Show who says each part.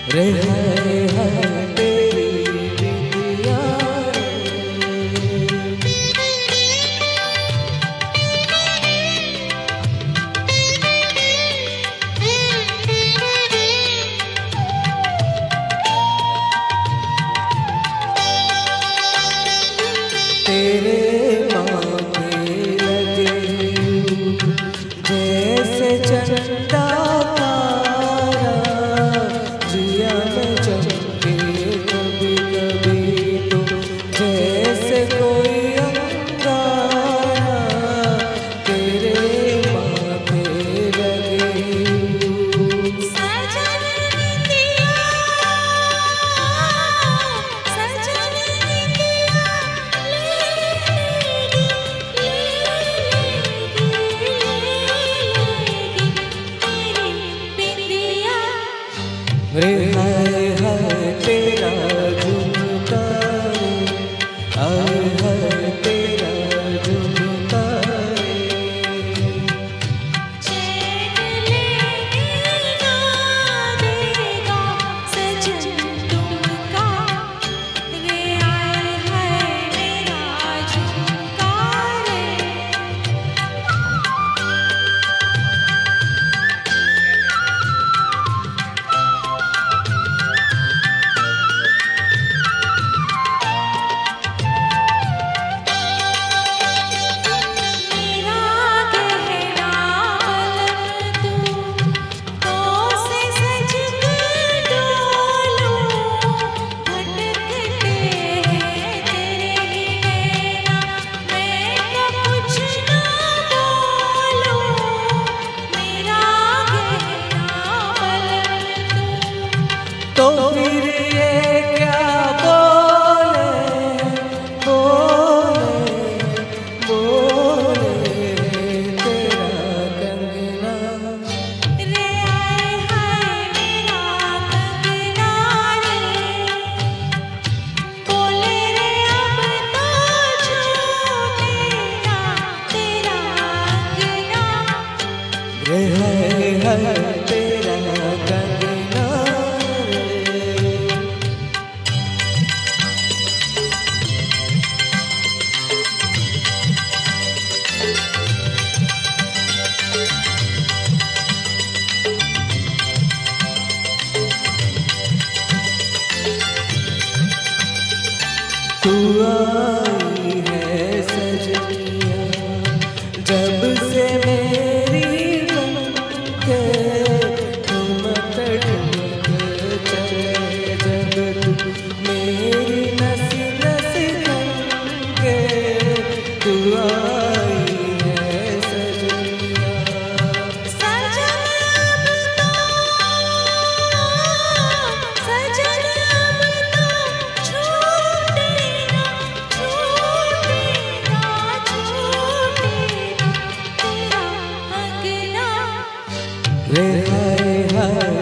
Speaker 1: रे है तेरी बिंदिया तेरे माथे लगे जैसे चंदा रे है तेरा झुमका है तेरा झुमका
Speaker 2: चैन लेने ना देगा सजन तुमका रे है मेरा झुमका रे
Speaker 1: तो फिर ये क्या बोले बोले बोले तेरा कंगना
Speaker 2: रे है मेरा कंगना रे बोले रे अब तो छूटेगा तेरा अंगना
Speaker 1: रे है तेरा कंगना तू आई है सजनिया जब से मेरी बनके ठुमक ठुमक चले जब तू मेरी नस नस के तू आई है सजनिया
Speaker 2: सजन अब तो छूटेगा छूटेगा छूटेगा तेरा अंगना
Speaker 1: रे है